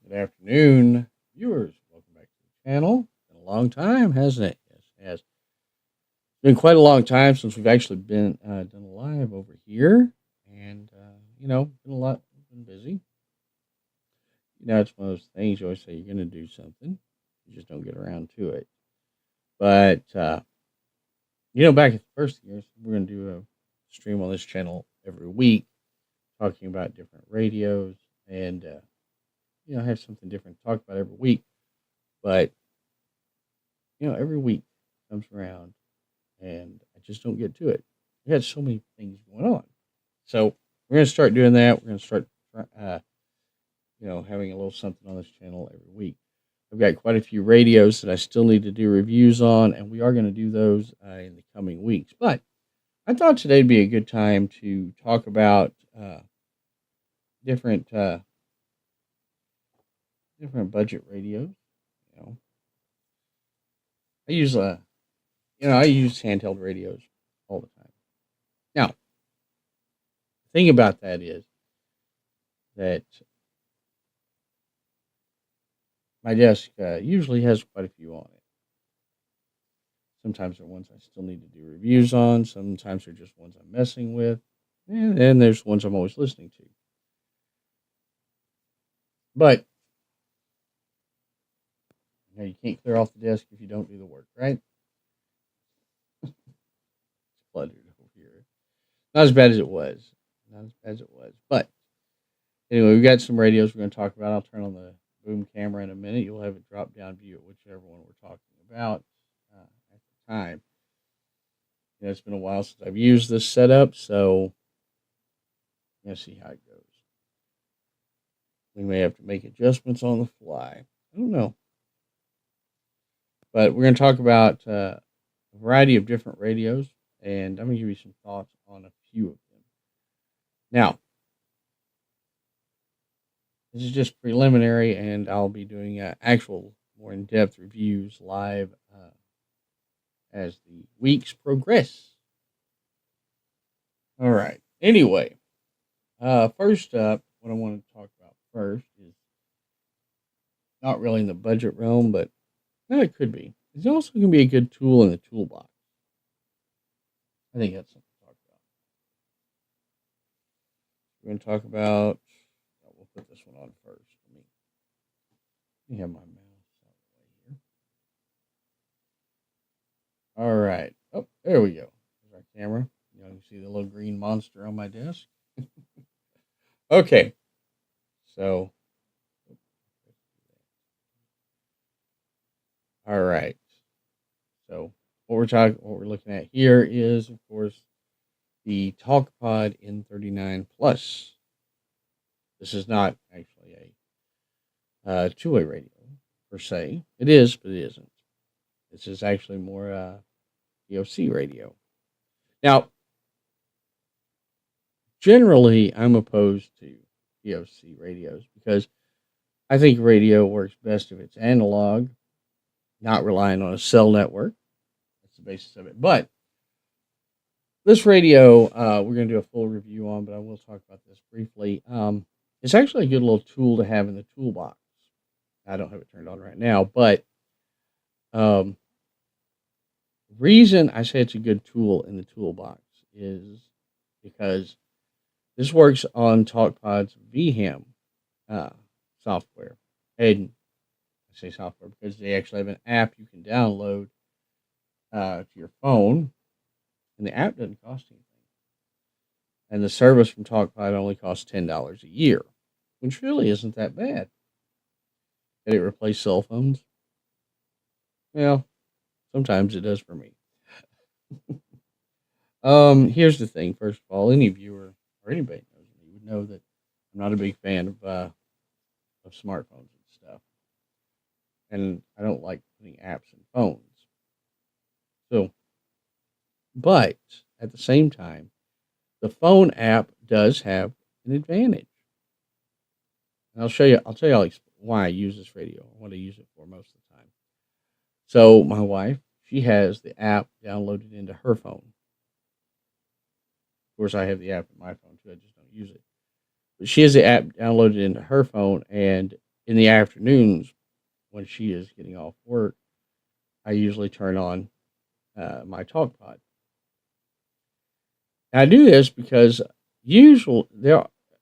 Good afternoon, viewers. Welcome back to the channel. Been a long time, hasn't it? Yes, it has. It's been quite a long time since we've actually been done live over here, and been a lot, been busy. It's one of those things you always say you're going to do something, you just don't get around to it. But back at the first year, we're going to do a stream on this channel every week, talking about different radios and have something different to talk about every week. But every week comes around and I just don't get to it. We had so many things going on, so we're going to start doing that. We're going to start having a little something on this channel every week. I've got quite a few radios that I still need to do reviews on, and we are going to do those in the coming weeks. But I thought today would be a good time to talk about different budget radios. I use handheld radios all the time. Now, the thing about that is that my desk usually has quite a few on it. Sometimes they're ones I still need to do reviews on. Sometimes they're just ones I'm messing with. And then there's ones I'm always listening to. But you can't clear off the desk if you don't do the work, right? It's cluttered over here. Not as bad as it was. Not as bad as it was. But anyway, we've got some radios we're going to talk about. I'll turn on the boom camera in a minute. You'll have a drop-down view of whichever one we're talking about at the time. It's been a while since I've used this setup, so let's see how it goes. We may have to make adjustments on the fly. I don't know. But we're going to talk about a variety of different radios, and I'm going to give you some thoughts on a few of them. Now, this is just preliminary, and I'll be doing actual, more in-depth reviews live as the weeks progress. All right. Anyway, first up, what I want to talk about first is not really in the budget realm, but it could be. It's also going to be a good tool in the toolbox. I think that's something to talk about. We're going to talk about. We'll put this one on first. Let me have my mouse out of the way here. All right. Oh, there we go. There's our camera. You can see the little green monster on my desk. Okay. So. All right. So what we're looking at here is, of course, the Talkpod N39 Plus. This is not actually a two-way radio per se. It is, but it isn't. This is actually more POC radio. Now, generally, I'm opposed to POC radios because I think radio works best if it's analog, not relying on a cell network. That's the basis of it. But this radio, we're going to do a full review on, but I will talk about this briefly. It's actually a good little tool to have in the toolbox. I don't have it turned on right now, but reason I say it's a good tool in the toolbox is because this works on Talkpod's VHAM software. And I say software because they actually have an app you can download to your phone, and the app doesn't cost anything. And the service from Talkpod only costs $10 a year, which really isn't that bad. Did it replace cell phones? Well, sometimes it does for me. Here's the thing. First of all, any viewer or anybody knows me would know that I'm not a big fan of smartphones and stuff, and I don't like putting apps in phones. So, but at the same time, the phone app does have an advantage, and I'll tell you why I use this radio, what I use it for most of the time. So, my wife, she has the app downloaded into her phone. Of course, I have the app in my phone too. I just don't use it. But she has the app downloaded into her phone, and in the afternoons, when she is getting off work, I usually turn on my Talkpod. And I do this because a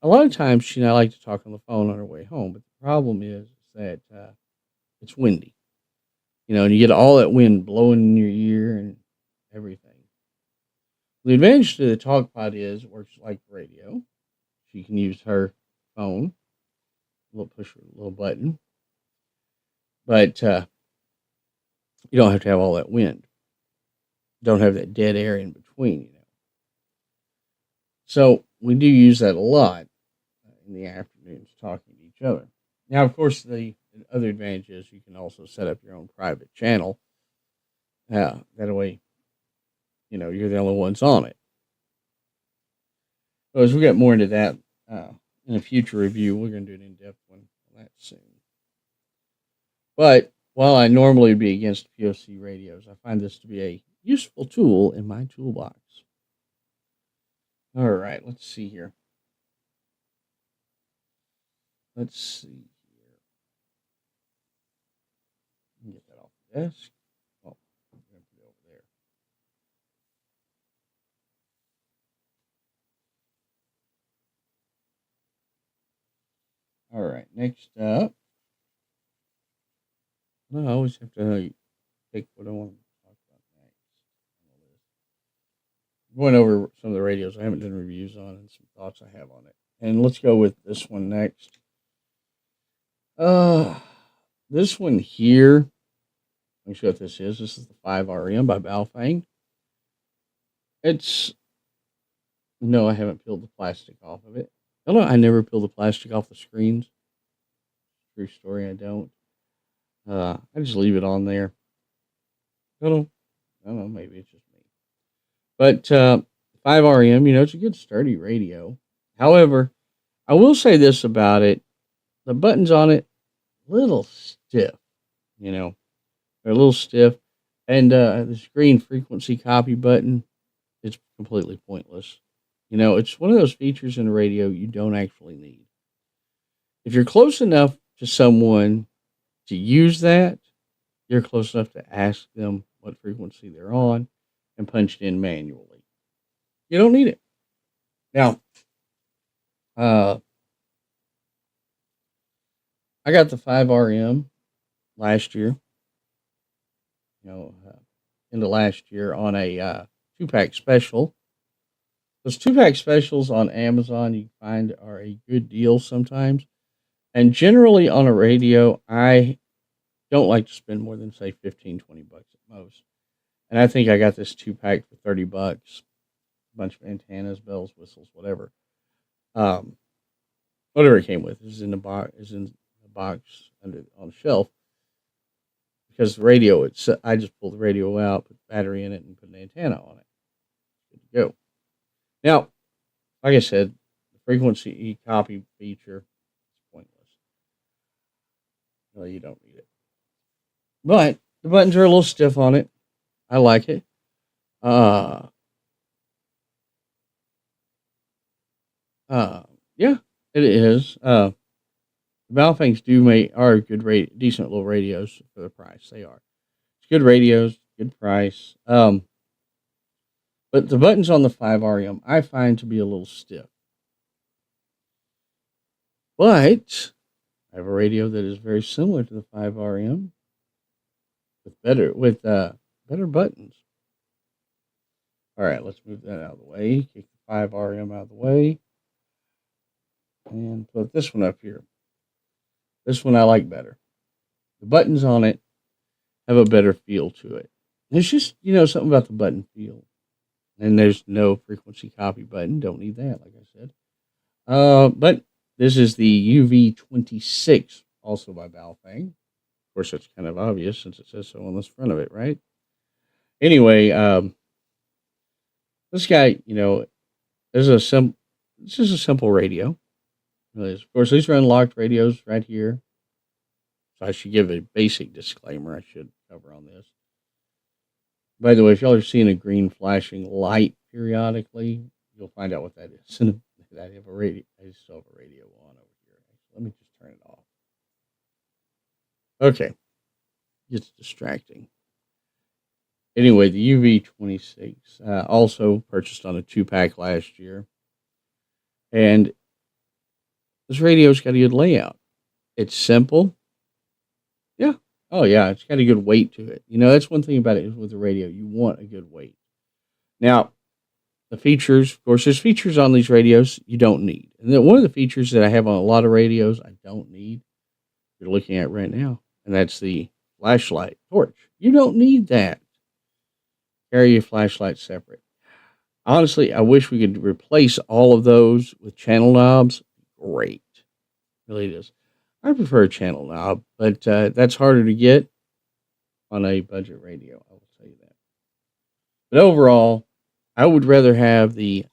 lot of times she and I like to talk on the phone on her way home, but the problem is that it's windy, and you get all that wind blowing in your ear and everything. The advantage to the Talkpod is it works like radio. She can use her phone, push a little button, but you don't have to have all that wind. Don't have that dead air in between, So we do use that a lot in the afternoons, talking to each other. Now, of course, the other advantage is you can also set up your own private channel. That way, you're the only ones on it. So as we get more into that in a future review, we're going to do an in-depth one on that soon. But while I normally would be against POC radios, I find this to be a useful tool in my toolbox. All right, let's see here. Get that off the desk. Oh, I'm going to put it over there. All right, next up. No, I always have to pick what I want to talk about next. Going over some of the radios I haven't done reviews on and some thoughts I have on it. And let's go with this one next. This one here. Let me show you what this is. This is the 5RM by Baofeng. No, I haven't peeled the plastic off of it. I never peel the plastic off the screens. True story, I don't. I just leave it on there. I don't know, maybe it's just me. But 5RM, it's a good sturdy radio. However, I will say this about it. The buttons on it, a little stiff. They're a little stiff. And the screen frequency copy button, it's completely pointless. It's one of those features in a radio you don't actually need. If you're close enough to someone to use that, you're close enough to ask them what frequency they're on and punch it in manually. You don't need it. Now, I got the 5RM last year, into last year on a 2-pack special. Those 2-pack specials on Amazon you find are a good deal sometimes. And generally on a radio, I don't like to spend more than, say, $15, $20 at most. And I think I got this 2-pack for $30. A bunch of antennas, bells, whistles, whatever. Whatever it came with is in the box on the shelf. Because the radio, I just pulled the radio out, put the battery in it, and put an antenna on it. Good to go. Now, like I said, the frequency copy feature is pointless. Well, you don't need it. But the buttons are a little stiff on it. I like it. Yeah, it is. The Baofengs are good decent little radios for the price. They are. It's good radios, good price. But the buttons on the 5RM I find to be a little stiff. But I have a radio that is very similar to the 5RM with better buttons. All right, let's move that out of the way. Kick the 5RM out of the way. And put this one up here. This one I like better. The buttons on it have a better feel to it. It's just, something about the button feel. And there's no frequency copy button. Don't need that, like I said. But this is the UV26, also by Baofeng. Of course, that's kind of obvious since it says so on this front of it, right? Anyway, this guy, this is a simple radio. Of course, these are unlocked radios right here. So I should give a basic disclaimer I should cover on this. By the way, if y'all are seeing a green flashing light periodically, you'll find out what that is. And I have a radio. I still have a radio on over here. Let me just turn it off. Okay. It's distracting. Anyway, the UV26, also purchased on a 2-pack last year. And this radio's got a good layout. It's simple. Yeah. Oh, yeah. It's got a good weight to it. That's one thing about it is with the radio. You want a good weight. Now, the features, of course, there's features on these radios you don't need. And then one of the features that I have on a lot of radios I don't need, you're looking at right now, and that's the flashlight torch. You don't need that. Carry your flashlight separate. Honestly, I wish we could replace all of those with channel knobs. Great. Really it is. I prefer a channel knob, but that's harder to get on a budget radio. I will tell you that. But overall, I would rather have the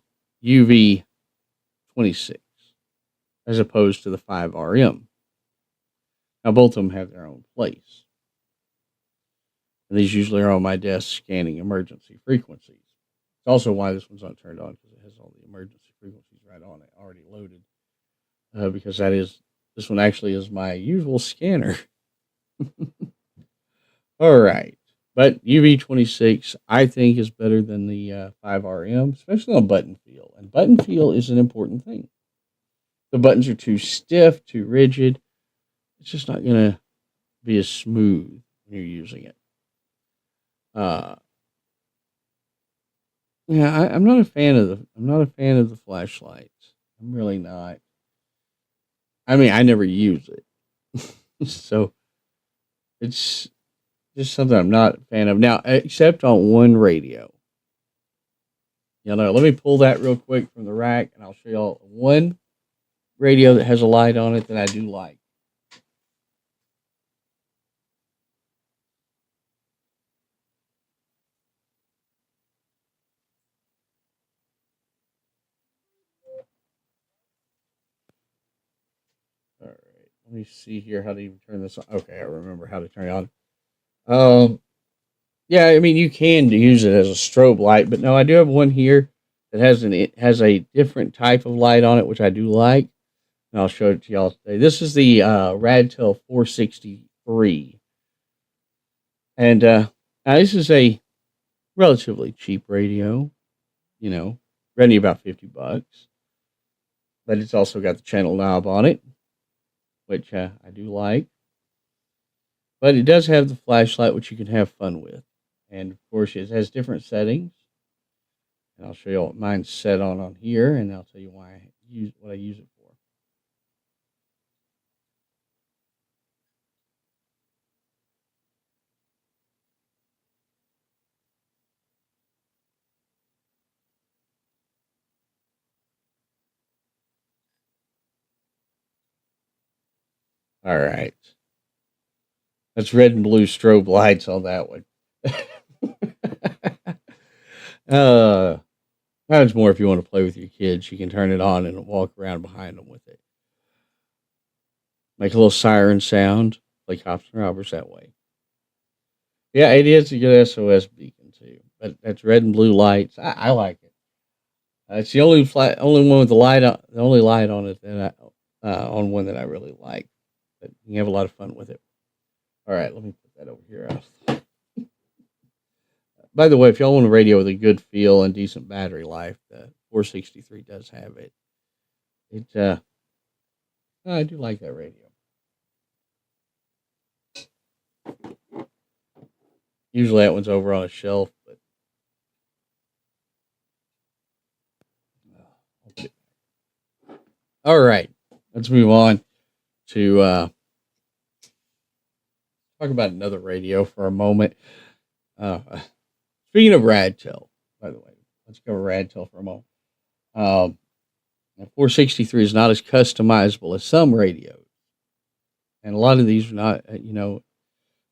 UV26 as opposed to the 5RM. Now, both of them have their own place. And these usually are on my desk scanning emergency frequencies. It's also why this one's not turned on, because it has all the emergency frequencies right on it, already loaded. Because this one actually is my usual scanner. All right. But UV26, I think, is better than the 5RM, especially on button feel. And button feel is an important thing. the buttons are too stiff, too rigid, it's just not going to be as smooth when you're using it. Yeah, I'm not a fan of the flashlights. I'm really not. I mean, I never use it, so it's just something I'm not a fan of now, except on one radio. Let me pull that real quick from the rack, and I'll show y'all one radio that has a light on it that I do like. All right, let me see here how to even turn this on. Okay, I remember how to turn it on. Yeah, I mean you can use it as a strobe light, but no, I do have one here that it has a different type of light on it, which I do like, and I'll show it to y'all today. This is the Radtel 463, and now this is a relatively cheap radio. Running about $50, but it's also got the channel knob on it, which I do like. But it does have the flashlight, which you can have fun with. And, of course, it has different settings. And I'll show you what mine's set on here, and I'll tell you what I use it for. All right. That's red and blue strobe lights on that one. That's more if you want to play with your kids. You can turn it on and walk around behind them with it. Make a little siren sound. Play cops and robbers that way. Yeah, it is a good SOS beacon too. But that's red and blue lights. I like it. It's the only one with the only light on it that on one that I really like. But you have a lot of fun with it. All right, let me put that over here. By the way, if y'all want a radio with a good feel and decent battery life, the 463 does have it. I do like that radio. Usually that one's over on a shelf, but all right, let's move on to talk about another radio for a moment. Speaking of Radtel, by the way, let's cover Radtel for a moment. 463 is not as customizable as some radios, and a lot of these are not.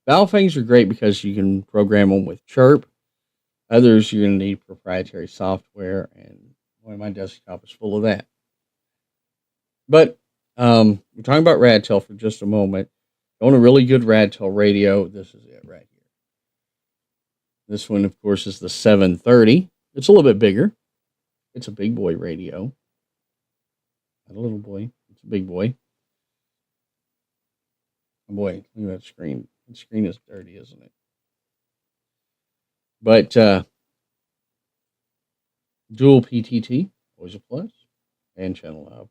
Baofengs are great because you can program them with chirp. Others you're going to need proprietary software, and my desktop is full of that. But we're talking about Radtel for just a moment. You want a really good Radtel radio? This is it right here. This one, of course, is the 730. It's a little bit bigger. It's a big boy radio. Not a little boy. It's a big boy. Oh boy, look at that screen. The screen is dirty, isn't it? But dual PTT, always a plus, and channel knob.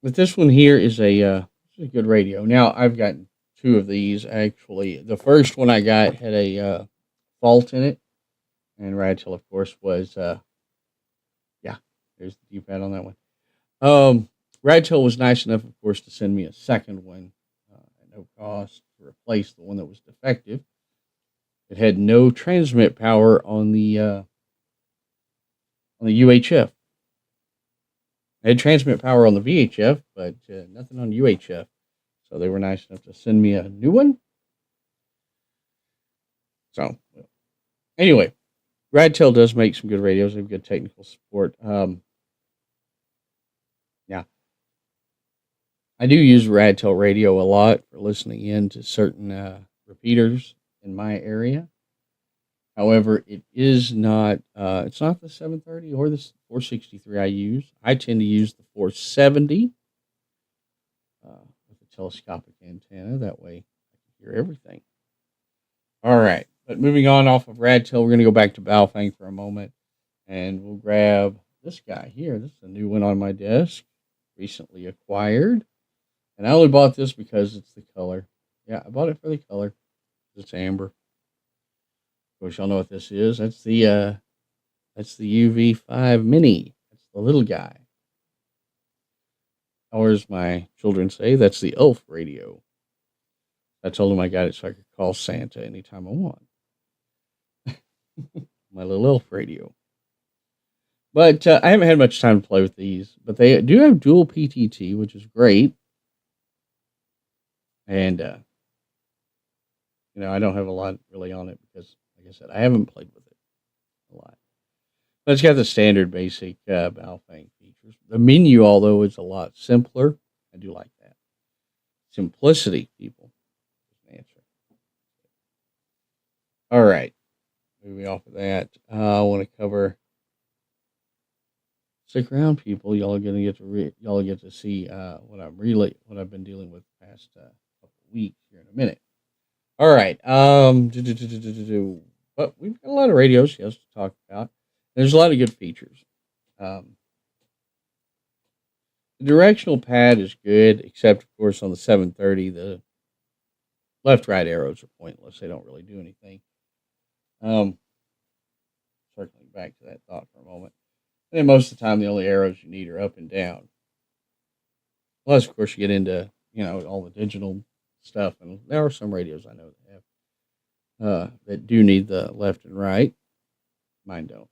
But this one here is a good radio. Now, I've gotten two of these, actually. The first one I got had a fault in it. And Radtel, of course, was, there's the D-pad on that one. Radtel was nice enough, of course, to send me a second one at no cost to replace the one that was defective. It had no transmit power on the UHF. It had transmit power on the VHF, but nothing on UHF. So they were nice enough to send me a new one. So, anyway, Radtel does make some good radios. They have good technical support. Yeah. I do use Radtel radio a lot for listening in to certain repeaters in my area. However, it is not, it's not the 730 or the 463 I use. I tend to use the 470 with a telescopic antenna. That way I can hear everything. All right. But moving on off of Radtel, we're going to go back to Baofeng for a moment. And we'll grab this guy here. This is a new one on my desk, recently acquired. And I only bought this because it's the color. Yeah, I bought it for the color. It's amber. Of course, y'all know what this is. That's the UV5 Mini. That's the little guy. Or as my children say, that's the elf radio. I told him I got it so I could call Santa anytime I want. My little elf radio. But I haven't had much time to play with these. But they do have dual PTT, which is great. And, I don't have a lot really on it because, like I said, I haven't played with it a lot. But it's got the standard basic Baofeng features. The menu, although, is a lot simpler. I do like that. Simplicity, people. Answer. All right. Moving off of that, I want to cover. Stick around, people. Y'all are gonna get to see what I've been dealing with the past couple of weeks here in a minute. All right. But we've got a lot of radios, yes, to talk about. There's a lot of good features. The directional pad is good, except of course on the 730, the left-right arrows are pointless. They don't really do anything. Circling back to that thought for a moment. And then most of the time, the only arrows you need are up and down. Unless, of course, you get into, all the digital stuff. And there are some radios I know that have, that do need the left and right. Mine don't.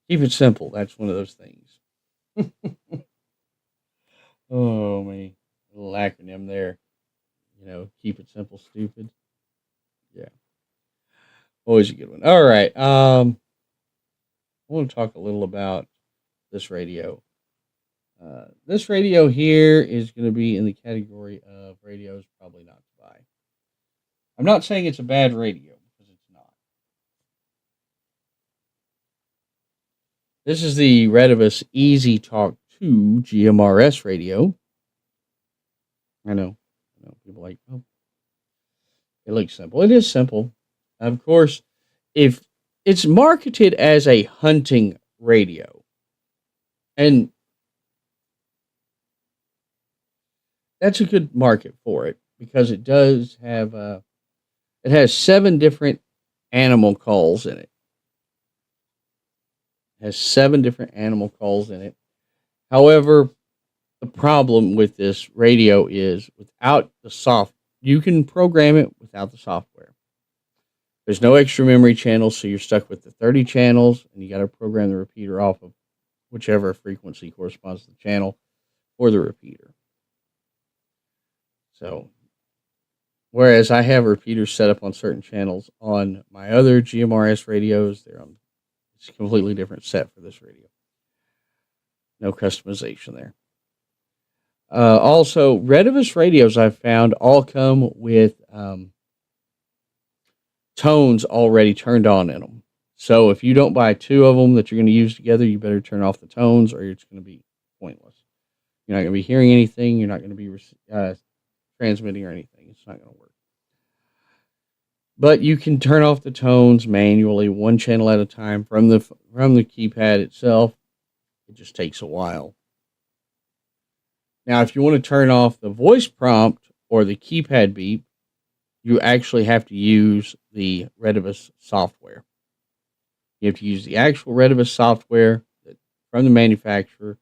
Keep it simple. That's one of those things. Oh, man. A little acronym there. Keep it simple, stupid. Yeah. Always a good one. All right. I want to talk a little about this radio. This radio here is going to be in the category of radios probably not to buy. I'm not saying it's a bad radio, because it's not. This is the Retevis Easy Talk 2 GMRS radio. I know people like, oh, it looks simple. It is simple. Of course, if it's marketed as a hunting radio, and that's a good market for it because it does have it has 7 different animal calls in it. It has 7 different animal calls in it. However, the problem with this radio is without the you can program it without the software. There's no extra memory channels, so you're stuck with the 30 channels, and you got to program the repeater off of whichever frequency corresponds to the channel or the repeater. So, whereas I have repeaters set up on certain channels on my other GMRS radios, it's a completely different set for this radio. No customization there. Also, Retevis radios I've found all come with tones already turned on in them. So if you don't buy 2 of them that you're going to use together, you better turn off the tones or it's going to be pointless. You're not going to be hearing anything. You're not going to be transmitting or anything. It's not going to work. But you can turn off the tones manually, 1 channel at a time from the keypad itself. It just takes a while. Now, if you want to turn off the voice prompt or the keypad beep, you actually have to use the Retevis software. You have to use the actual Retevis software from the manufacturer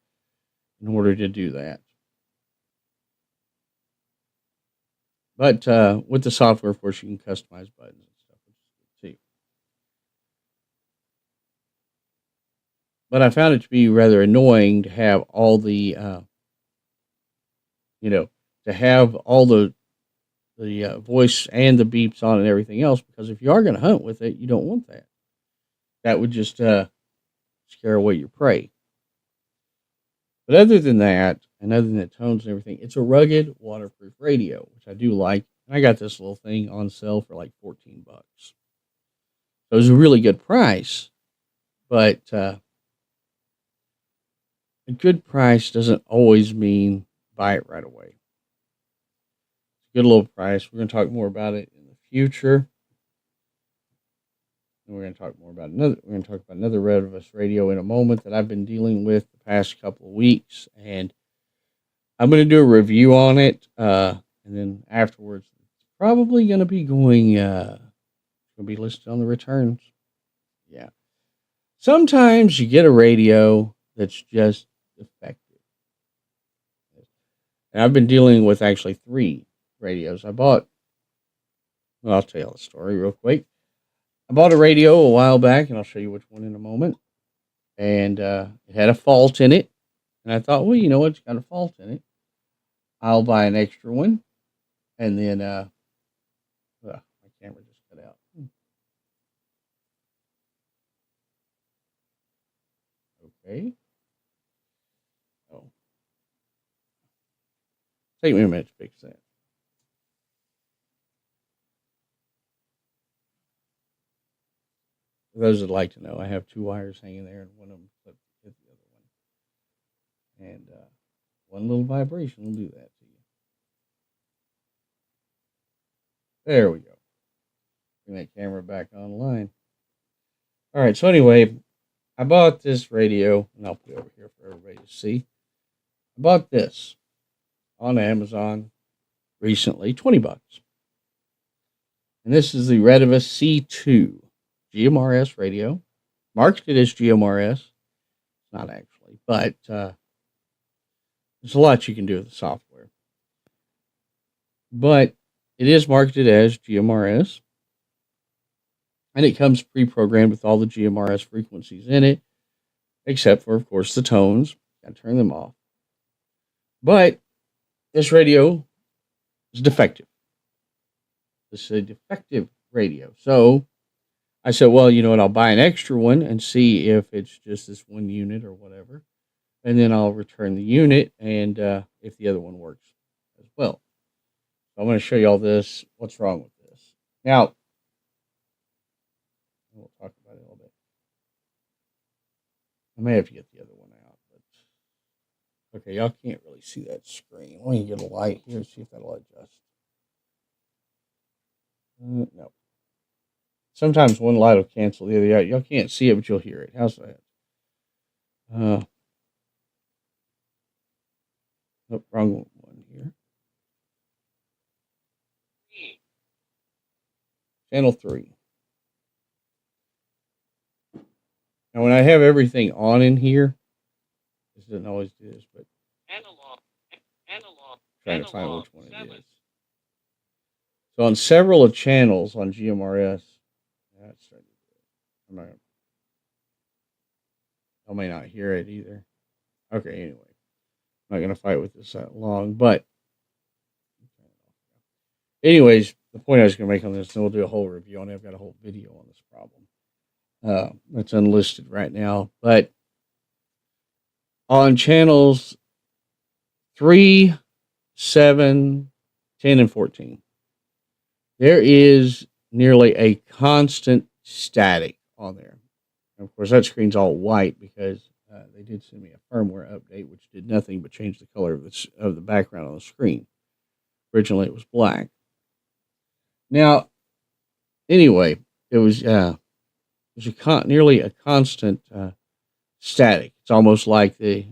in order to do that. But with the software, of course, you can customize buttons and stuff, which is good too. But I found it to be rather annoying to have all the, voice and the beeps on and everything else, because if you are going to hunt with it, you don't want that. That would just scare away your prey. But other than that, and other than the tones and everything, it's a rugged, waterproof radio, which I do like. And I got this little thing on sale for like $14. So it was a really good price, but a good price doesn't always mean buy it right away. It's a good little price. We're going to talk more about it in the future. And we're going to talk more about another. We're going to talk about another Retevis radio in a moment that I've been dealing with the past couple of weeks, and I'm going to do a review on it, and then afterwards, it's probably going to be going. Going to be listed on the returns. Yeah. Sometimes you get a radio that's just defective. And I've been dealing with actually 3 radios. I bought, well, I'll tell you the story real quick. I bought a radio a while back, and I'll show you which one in a moment. And it had a fault in it. And I thought, well, you know what? It's got a fault in it. I'll buy an extra one. And then, my camera just cut out. Okay. Oh. Take me a minute to fix that. For those that like to know, I have 2 wires hanging there, and one of them clipped hit the other one. And one little vibration will do that to you. There we go. Bring that camera back online. All right, so anyway, I bought this radio, and I'll put it over here for everybody to see. I bought this on Amazon recently, $20. And this is the Retevis C2 GMRS radio, marketed as GMRS. Not actually, but there's a lot you can do with the software. But it is marketed as GMRS. And it comes pre-programmed with all the GMRS frequencies in it, except for, of course, the tones. Got to turn them off. But this radio is defective. This is a defective radio. So I said, well, you know what? I'll buy an extra one and see if it's just this one unit or whatever. And then I'll return the unit and if the other one works as well. So I'm going to show you all this, what's wrong with this. Now, we'll talk about it a little bit. I may have to get the other one out. But okay, y'all can't really see that screen. Let me get a light here and see if that'll adjust. No. Sometimes one light will cancel the other out. Y'all can't see it, but you'll hear it. How's that? Nope, wrong one here. Channel 3. Now, when I have everything on in here, this doesn't always do this, but analog, trying to find which one it is. So on several of channels on GMRS, that's starting to do it. I may not hear it either. Okay, anyway, I'm not going to fight with this that long, but anyways, the point I was going to make on this, and we'll do a whole review on it. I've got a whole video on this problem. That's unlisted right now, but on channels 3, 7, 10, and 14, there is nearly a constant static on there. And of course, that screen's all white because they did send me a firmware update, which did nothing but change the color of the background on the screen. Originally, it was black. Now, anyway, it was nearly a constant static. It's almost like the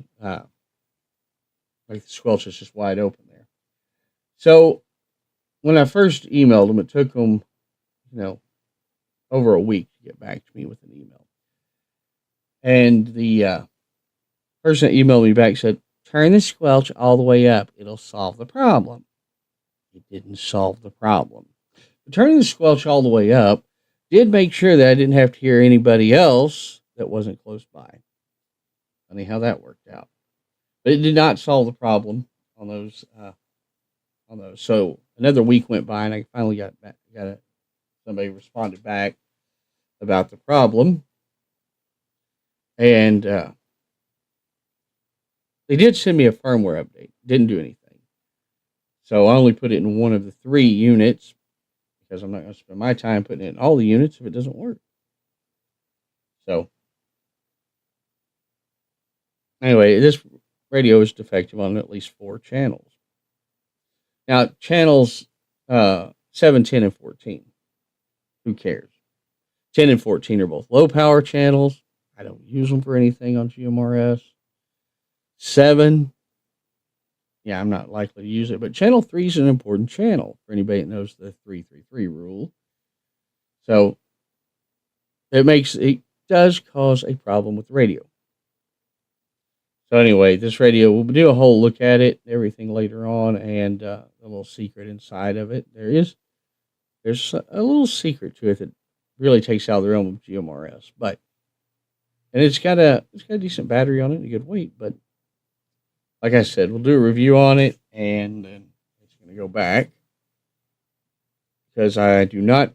squelch is just wide open there. So when I first emailed them, it took them, over a week to get back to me with an email. And the person that emailed me back said, turn the squelch all the way up. It'll solve the problem. It didn't solve the problem. But turning the squelch all the way up did make sure that I didn't have to hear anybody else that wasn't close by. Funny how that worked out. But it did not solve the problem on those. So another week went by, and I finally somebody responded back about the problem. And they did send me a firmware update. Didn't do anything. So I only put it in one of the 3 units because I'm not going to spend my time putting it in all the units if it doesn't work. So anyway, this radio is defective on at least 4 channels. Now, channels 7, 10, and 14. Who cares? 10 and 14 are both low power channels. I don't use them for anything on GMRS. 7, yeah, I'm not likely to use it, but channel 3 is an important channel for anybody that knows the 333 rule. So it does cause a problem with the radio. So anyway, this radio, we'll do a whole look at it, everything later on, and a little secret inside of it. There's a little secret to it that really takes out the realm of GMRS, and it's got a decent battery on it and a good weight. But like I said, we'll do a review on it, and then it's going to go back because I do not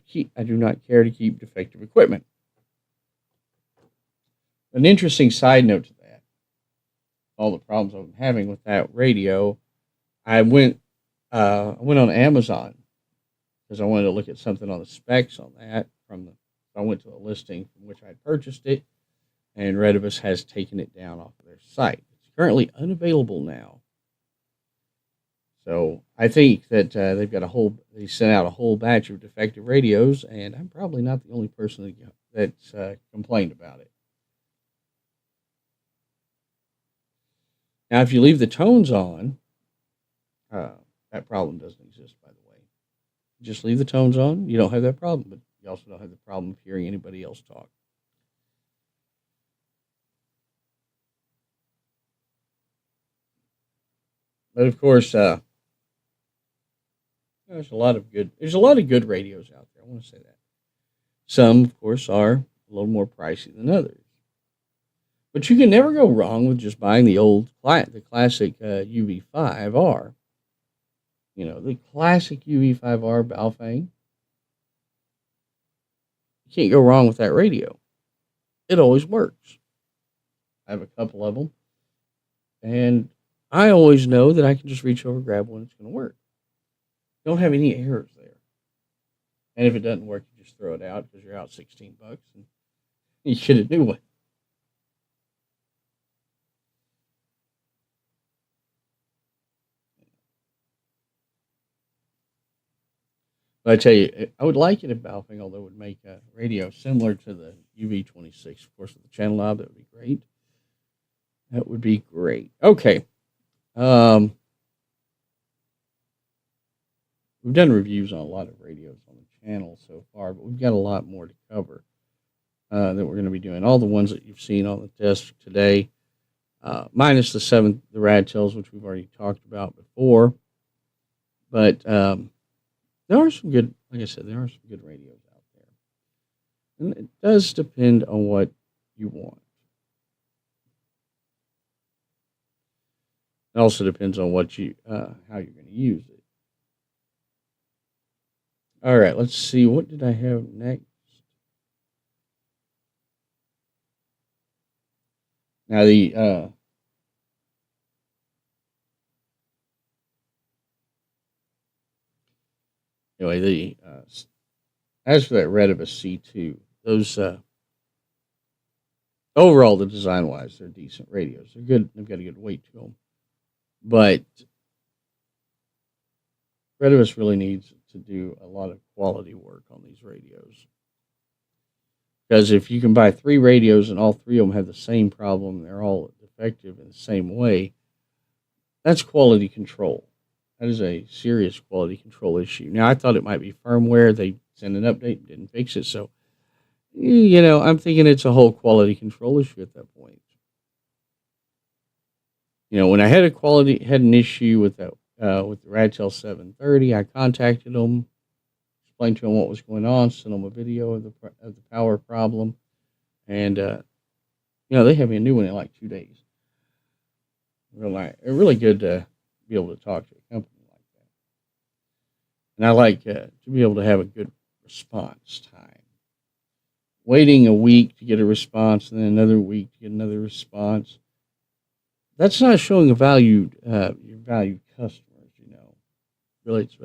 care to keep defective equipment. An interesting side note to that, all the problems I'm having with that radio, I went on Amazon because I wanted to look at something on the specs on that. I went to a listing from which I purchased it, and Retevis has taken it down off of their site. It's currently unavailable now. So I think that they sent out a whole batch of defective radios, and I'm probably not the only person that's complained about it. Now, if you leave the tones on, that problem doesn't exist, by the way. Just leave the tones on, you don't have that problem, but you also don't have the problem of hearing anybody else talk. But of course, there's a lot of good radios out there. I want to say that. Some, of course, are a little more pricey than others. But you can never go wrong with just buying the classic UV5R. You know, the classic UV5R Baofeng. You can't go wrong with that radio. It always works. I have a couple of them, and I always know that I can just reach over and grab one. It's going to work. Don't have any errors there. And if it doesn't work, you just throw it out because you're out $16 and you get a new one. But I tell you, I would like it if Baofeng, although it would make a radio similar to the UV26, of course, with the channel knob. That would be great. That would be great. Okay. We've done reviews on a lot of radios on the channel so far, but we've got a lot more to cover that we're going to be doing. All the ones that you've seen on the test today, minus the Radtels, which we've already talked about before. But there are some good, like I said, there are some good radios out there. And it does depend on what you want. It also depends on what how you're going to use it. All right, let's see. What did I have next? Now as for that Retevis C2, those overall, the design wise, they're decent radios. They're good. They've got a good weight to them, but Retevis really needs to do a lot of quality work on these radios. Because if you can buy 3 radios and all 3 of them have the same problem, they're all defective in the same way, that's quality control. That is a serious quality control issue. Now, I thought it might be firmware. They sent an update and didn't fix it. So, I'm thinking it's a whole quality control issue at that point. When I had an issue with the Radtel 730, I contacted them, explained to them what was going on, sent them a video of the power problem, and they had me a new one in like 2 days. Really good to be able to talk to a company like that, and I like to be able to have a good response time. Waiting a week to get a response and then another week to get another response, that's not showing your valued customers. Really, it's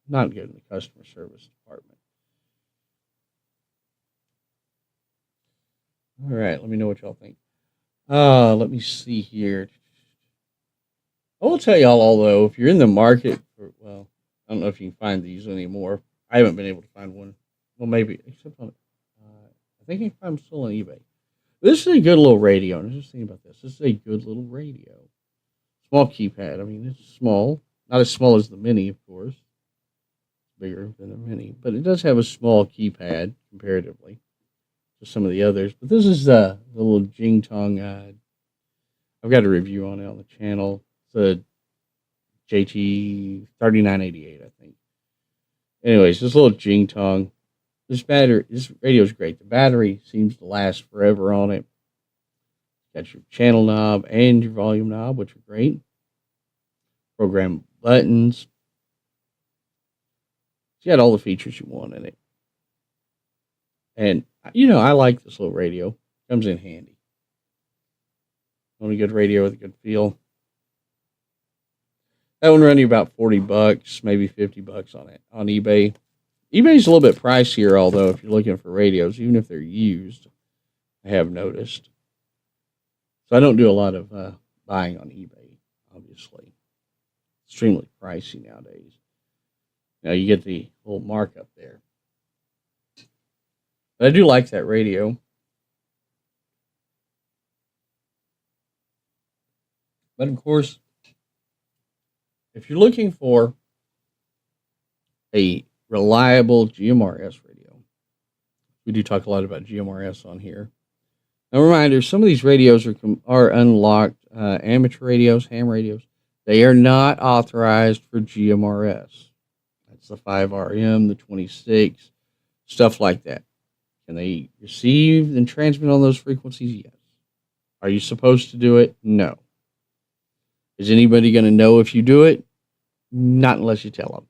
not good in the customer service department. All right, let me know what y'all think. Let me see here. I will tell y'all, although, if you're in the market for, I don't know if you can find these anymore. I haven't been able to find one Well, maybe, except on, I think I'm still on eBay. This is a good little radio. I was just thinking about this. This is a good little radio. Small keypad. I mean, it's small. Not as small as the Mini, of course. It's bigger than the Mini. But it does have a small keypad, comparatively, to some of the others. But this is the little Jing Tong. I've got a review on it on the channel. It's a JT 3988, I think. Anyways, this little Jing Tong. This radio is great. The battery seems to last forever on it. Got your channel knob and your volume knob, which are great. Program buttons. It's got all the features you want in it. And, I like this little radio. Comes in handy. Want a good radio with a good feel. That one run you about $40, maybe $50 on it on eBay. eBay's a little bit pricier, although if you're looking for radios, even if they're used, I have noticed. So I don't do a lot of buying on eBay, obviously. Extremely pricey nowadays. Now you get the little markup there. But I do like that radio. But of course, if you're looking for a reliable GMRS radio, we do talk a lot about GMRS on here. Now, reminder, some of these radios are unlocked amateur radios, ham radios. They are not authorized for GMRS. That's the 5RM, the 26, stuff like that. Can they receive and transmit on those frequencies? Yes. Are you supposed to do it? No. Is anybody going to know if you do it? Not unless you tell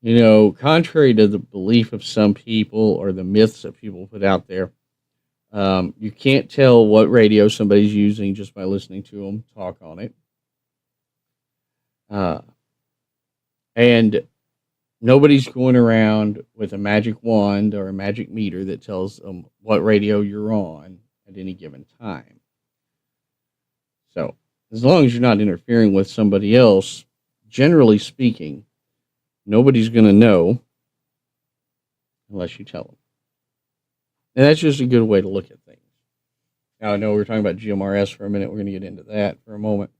them. Contrary to the belief of some people or the myths that people put out there, you can't tell what radio somebody's using just by listening to them talk on it. And nobody's going around with a magic wand or a magic meter that tells them what radio you're on at any given time. So, as long as you're not interfering with somebody else, generally speaking, nobody's going to know unless you tell them. And that's just a good way to look at things. Now, I know we were talking about GMRS for a minute. We're going to get into that for a moment.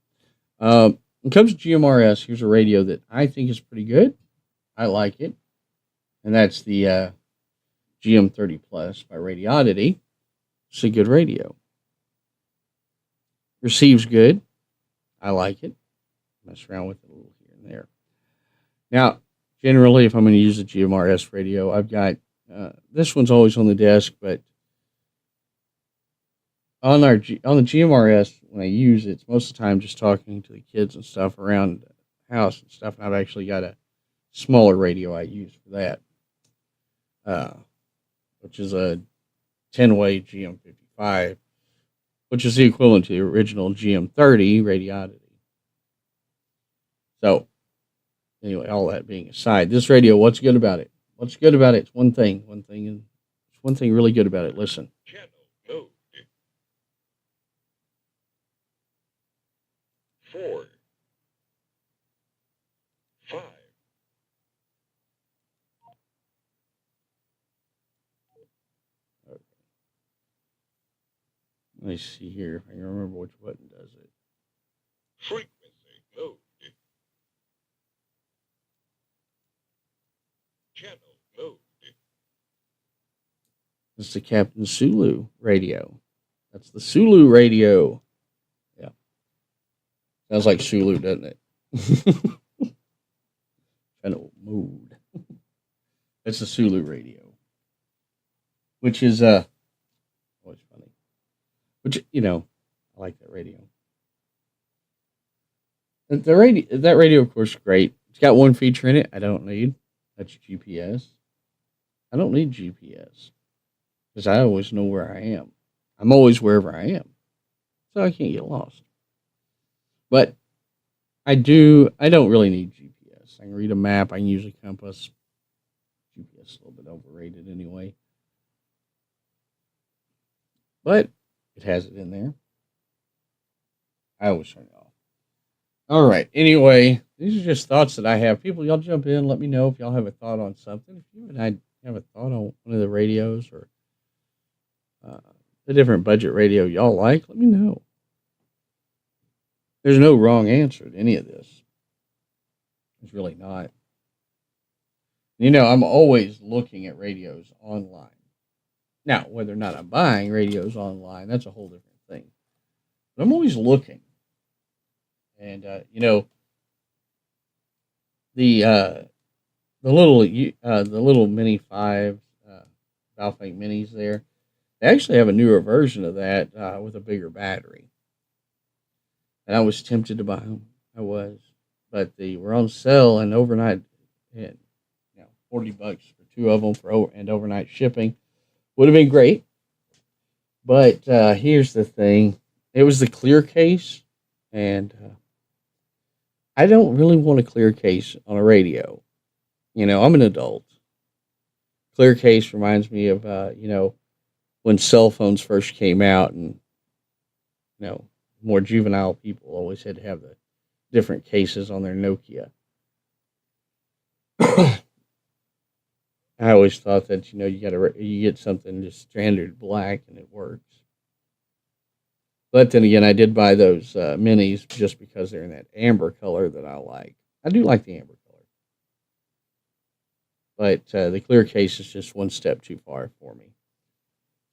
When it comes to GMRS, here's a radio that I think is pretty good. I like it. And that's the GM30 Plus by Radioddity. It's a good radio. Receives good. I like it. Mess around with it a little here and there. Now, generally, if I'm going to use a GMRS radio, I've got this one's always on the desk, but on the GMRS, when I use it, it's most of the time just talking to the kids and stuff around the house and stuff. And I've actually got a smaller radio I use for that, which is a 10-way GM55, which is the equivalent to the original GM30 Radioddity. So, anyway, all that being aside, this radio, what's good about it? What's good about it? It's one thing really good about it. Listen. Channel mode. 4, 5. Okay. Let me see here. I can remember which button does it. Frequency mode. Channel mode. It's the Captain Sulu radio. That's the Sulu radio. Yeah. Sounds like Sulu, doesn't it? Channel mode. It's the Sulu radio. Which is always funny. Which, I like that radio. That radio, of course, is great. It's got one feature in it I don't need. That's GPS. I don't need GPS because I always know where I am. I'm always wherever I am, so I can't get lost. But I don't really need GPS. I can read a map. I can use a compass. GPS is a little bit overrated anyway. But it has it in there. I always turn it off. All right. Anyway, these are just thoughts that I have. People, y'all jump in. Let me know if y'all have a thought on something. If you and I have a thought on one of the radios or uh, a different budget radio y'all like, let me know. There's no wrong answer to any of this. There's really not. I'm always looking at radios online. Now, whether or not I'm buying radios online, that's a whole different thing. But I'm always looking. And, the the little mini five Baofeng minis there. They actually have a newer version of that with a bigger battery, and I was tempted to buy them. I was, but they were on sale and overnight. And $40 for two of them and overnight shipping would have been great. But here's the thing: it was the clear case, and I don't really want a clear case on a radio. I'm an adult. Clear case reminds me of when cell phones first came out, and you know more juvenile people always had to have the different cases on their Nokia. I always thought that you get something just standard black and it works. But then again, I did buy those minis just because they're in that amber color that I like. I do like the amber color, but the clear case is just one step too far for me.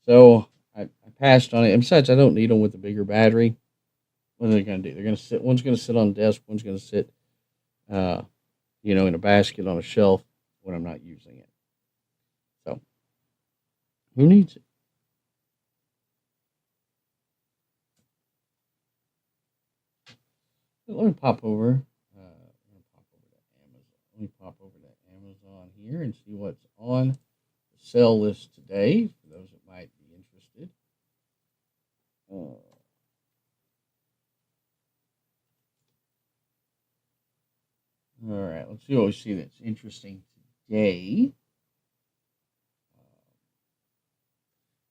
So I passed on it. And besides, I don't need them with a bigger battery. What are they going to do? They're going to sit. One's going to sit on the desk. One's going to sit, in a basket on a shelf when I'm not using it. So who needs it? Let me pop over. Let me pop over to Amazon here and see what's on the sale list today for those that might be interested. All right, let's see what we see that's interesting today.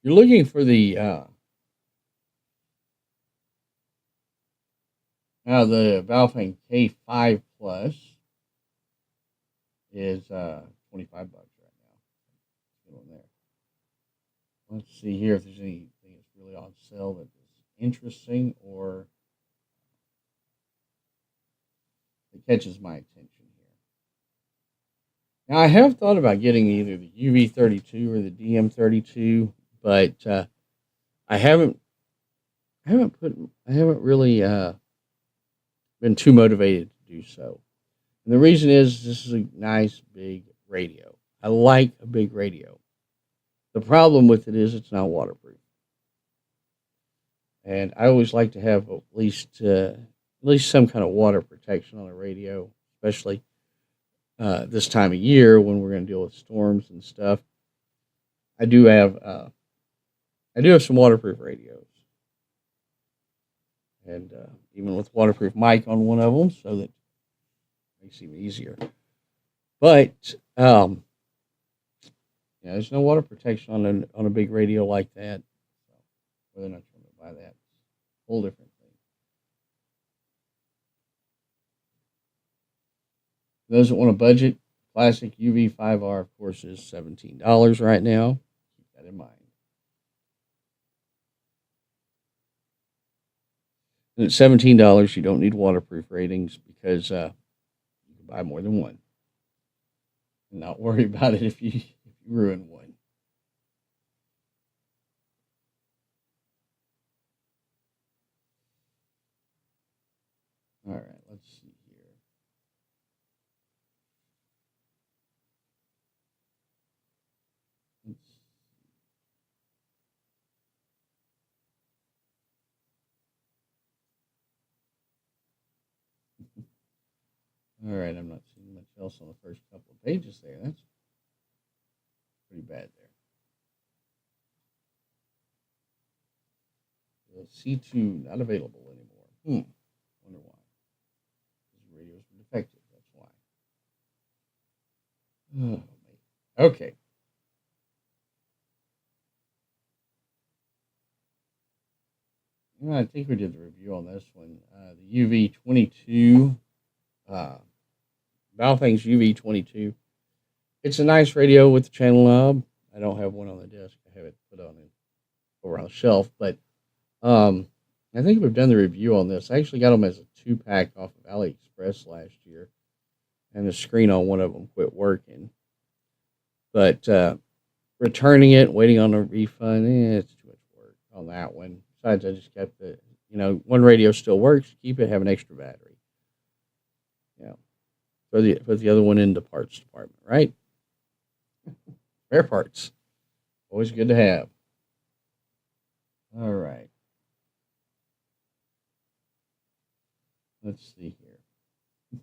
You're looking for the Baofeng K5 Plus is $25 right now. Get on there. Let's see here if there's anything that's really on sale that is interesting or that catches my attention here. Now, I have thought about getting either the UV32 or the DM32, but I haven't really been too motivated to do so. And the reason is this is a nice big radio. I like a big radio. The problem with it is it's not waterproof. And I always like to have at least some kind of water protection on a radio, especially this time of year when we're going to deal with storms and stuff. I do have some waterproof radios, and even with waterproof mic on one of them, so that it makes it even easier. But there's no water protection on a big radio like that. So whether or not you're going to buy that, it's a whole different thing. Those that want a budget, classic UV5R, of course, is $17 right now. Keep that in mind. And at $17, you don't need waterproof ratings because you can buy more than one and not worry about it if you ruin one. All right, let's see here. All right, I'm not seeing much else on the first couple of pages there. That's pretty bad there. The C2 not available anymore. Wonder why. Because the radios were defective. That's why. Oh, okay. I think we did the review on this one. The UV22 Baofeng's UV22. It's a nice radio with the channel knob. I don't have one on the desk. I have it put on it over on the shelf. But I think we've done the review on this. I actually got them as a 2-pack off of AliExpress last year. And the screen on one of them quit working. But returning it, waiting on a refund, it's too much work on that one. Besides, I just kept the, one radio still works. Keep it, have an extra battery. Yeah. Put the other one in the parts department, right? Spare parts. Always good to have. All right. Let's see here. Let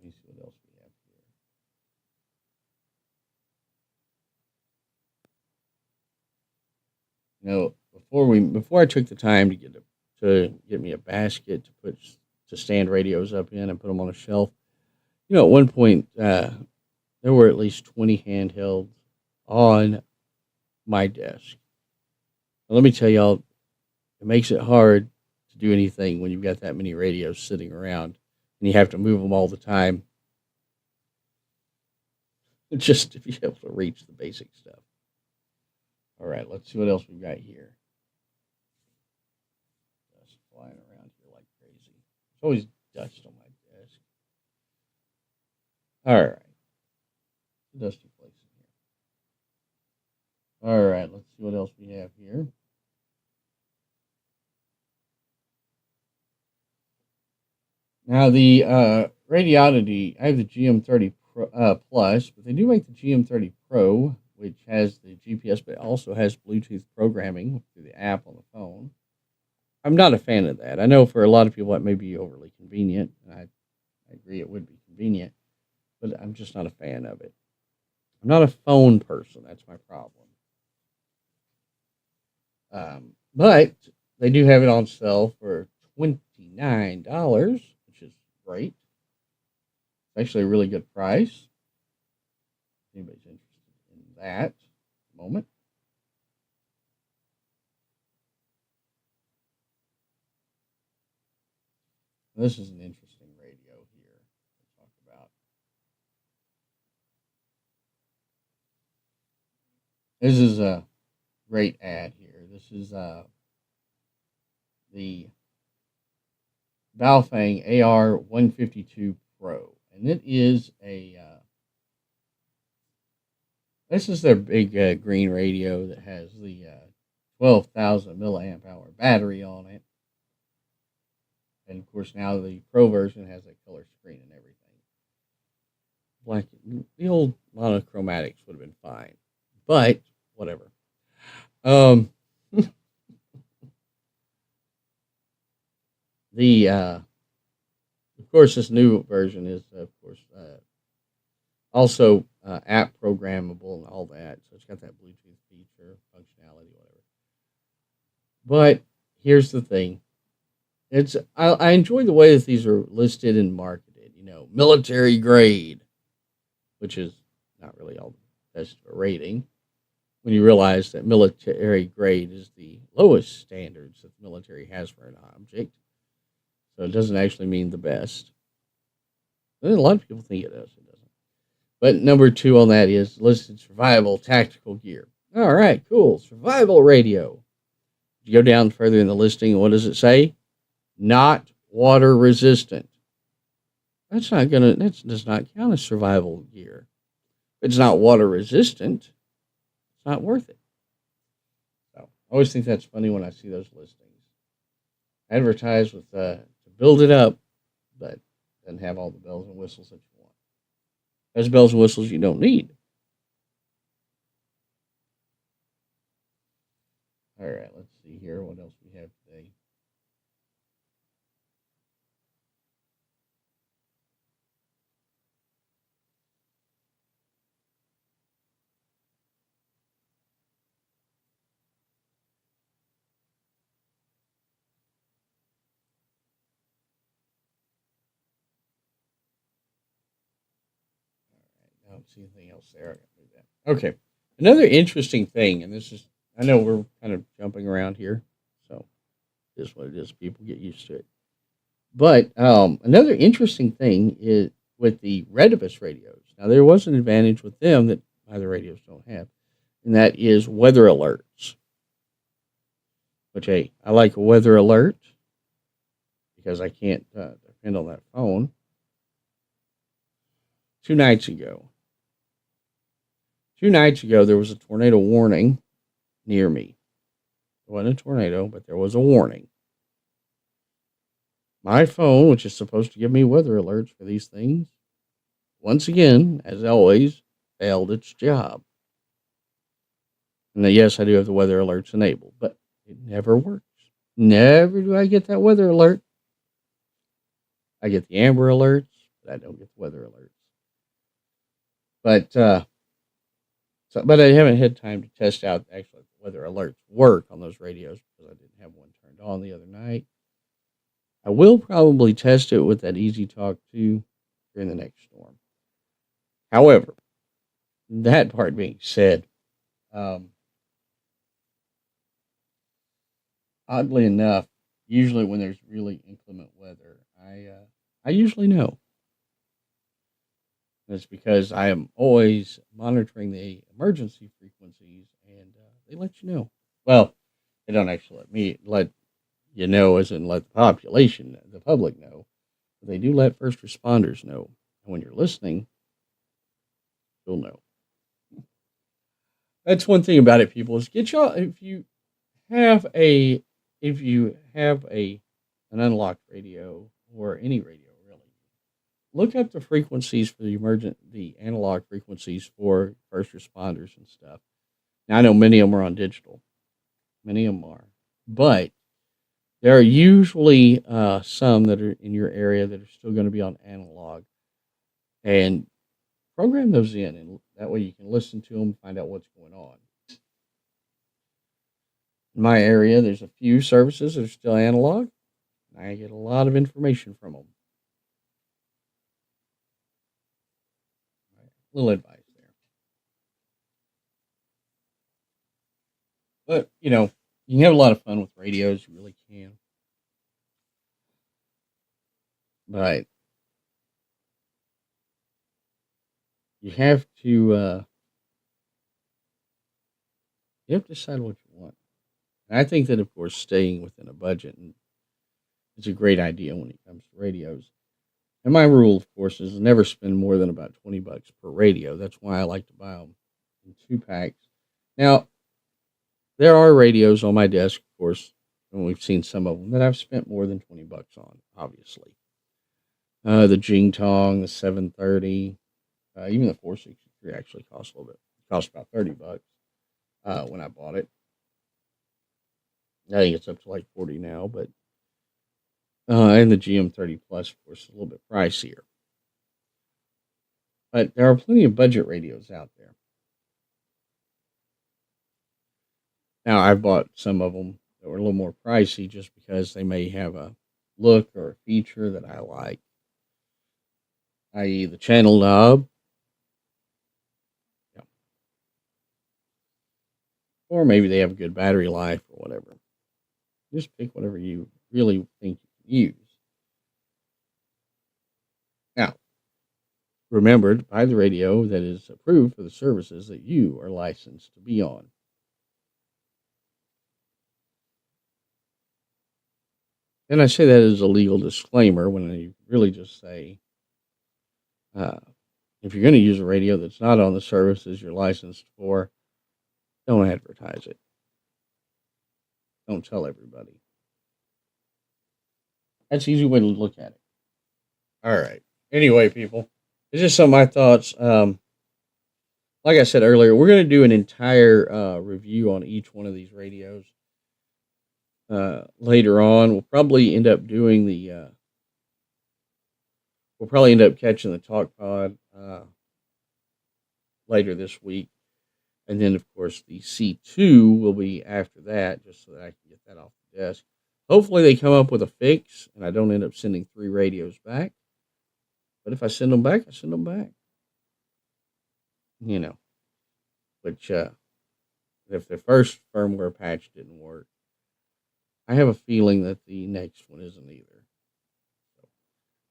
me see what else we have here. Before I took the time to get me a basket to stand radios up in and put them on a shelf, at one point there were at least 20 handhelds on my desk. Now, let me tell y'all, it makes it hard to do anything when you've got that many radios sitting around and you have to move them all the time just to be able to reach the basic stuff. All right, let's see what else we've got here. Dust flying around here like crazy. There's always dust on my desk. All right. Dusty place in here. All right, let's see what else we have here. Now, the Radioddity, I have the GM30 Plus, but they do make the GM30 Pro, which has the GPS, but also has Bluetooth programming through the app on the phone. I'm not a fan of that. I know for a lot of people that may be overly convenient, and I agree it would be convenient, but I'm just not a fan of it. I'm not a phone person. That's my problem. But they do have it on sale for $29, which is great. It's actually a really good price. If anybody's interested in that at the moment. This is an interesting radio here to talk about. This is a great ad here. This is the Baofeng AR152 Pro, and it is this is their big green radio that has the 12,000 milliamp hour battery on it, and of course now the Pro version has a color screen and everything. Like the old monochromatics would have been fine, but whatever. Of course, this new version is, of course, also app programmable and all that. So it's got that Bluetooth feature, functionality, whatever. But here's the thing: I enjoy the way that these are listed and marketed. Military grade, which is not really all the best of a rating. When you realize that military grade is the lowest standards that the military has for an object. So it doesn't actually mean the best. And a lot of people think it does. It doesn't. But number 2 on that is listed survival tactical gear. All right, cool. Survival radio. You go down further in the listing, what does it say? Not water resistant. That does not count as survival gear. If it's not water resistant, it's not worth it. So I always think that's funny when I see those listings. Advertise with to build it up, but doesn't have all the bells and whistles that you want. There's bells and whistles you don't need. All right, let's see here. What else we have today? I don't see anything else there. I can do that. Okay. Another interesting thing, and this is, I know we're kind of jumping around here, so it is what it is. People get used to it. But another interesting thing is with the Retevis radios. Now, there was an advantage with them that other radios don't have, and that is weather alerts. Which, hey, I like a weather alert because I can't depend on that phone. 2 nights ago, there was a tornado warning near me. It wasn't a tornado, but there was a warning. My phone, which is supposed to give me weather alerts for these things, once again, as always, failed its job. And yes, I do have the weather alerts enabled, but it never works. Never do I get that weather alert. I get the amber alerts, but I don't get the weather alerts. But I haven't had time to test out actually whether alerts work on those radios because I didn't have one turned on the other night. I will probably test it with that Easy Talk 2 during the next storm. However, that part being said, oddly enough, usually when there's really inclement weather, I usually know. That's because I am always monitoring the emergency frequencies, and they let you know. Well, they don't actually let you know, as in let the public know. But they do let first responders know. And when you're listening, you'll know. That's one thing about it, people, is get y'all if you have an unlocked radio or any radio really, look up the frequencies for the analog frequencies for first responders and stuff. Now I know many of them are on digital, many of them are, but there are usually some that are in your area that are still going to be on analog, and program those in, and that way you can listen to them and find out what's going on. In my area, there's a few services that are still analog. And I get a lot of information from them. Little advice there. But, you can have a lot of fun with radios. You really can. But you have to decide what you want. And I think that, of course, staying within a budget is a great idea when it comes to radios. And my rule, of course, is never spend more than about $20 per radio. That's why I like to buy them in 2-packs. Now, there are radios on my desk, of course, and we've seen some of them that I've spent more than $20 on, obviously. The Jing Tong, the 730, even the 463 actually cost a little bit. It cost about $30 when I bought it. I think it's up to like 40 now, but and the GM30 Plus, of course, is a little bit pricier. But there are plenty of budget radios out there. Now, I've bought some of them that were a little more pricey just because they may have a look or a feature that I like, i.e. the channel knob. Yeah. Or maybe they have a good battery life or whatever. Just pick whatever you really think you can use. Now, remember to buy the radio that is approved for the services that you are licensed to be on. And I say that as a legal disclaimer when I really just say, if you're going to use a radio that's not on the services you're licensed for, don't advertise it. Don't tell everybody. That's an easy way to look at it. All right. Anyway, people, it's just some of my thoughts. Like I said earlier, we're going to do an entire review on each one of these radios. Later on, we'll probably end up catching the Talkpod later this week. And then, of course, the C2 will be after that, just so that I can get that off the desk. Hopefully they come up with a fix, and I don't end up sending 3 radios back. But if I send them back, I send them back. Which, if the first firmware patch didn't work, I have a feeling that the next one isn't either.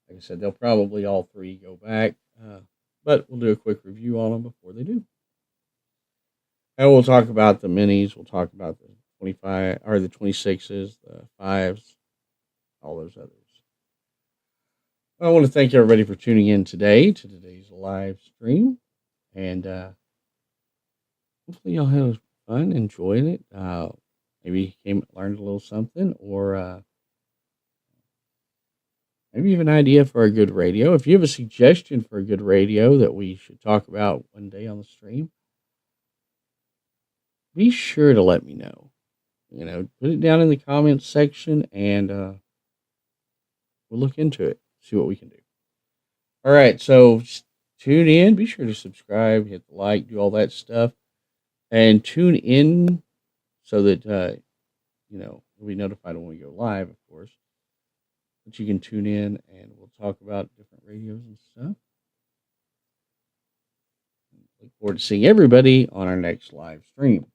Like I said, they'll probably all three go back, but we'll do a quick review on them before they do. And we'll talk about the minis. We'll talk about the 25 or the 26s, the 5s, all those others. I want to thank everybody for tuning in today to today's live stream. And hopefully y'all had fun, enjoyed it. Maybe learned a little something, or maybe you have an idea for a good radio. If you have a suggestion for a good radio that we should talk about one day on the stream, be sure to let me know. Put it down in the comments section, and we'll look into it, see what we can do. All right, so tune in. Be sure to subscribe, hit the like, do all that stuff, and tune in so that you'll be notified when we go live, of course. But you can tune in, and we'll talk about different radios and stuff. Look forward to seeing everybody on our next live stream.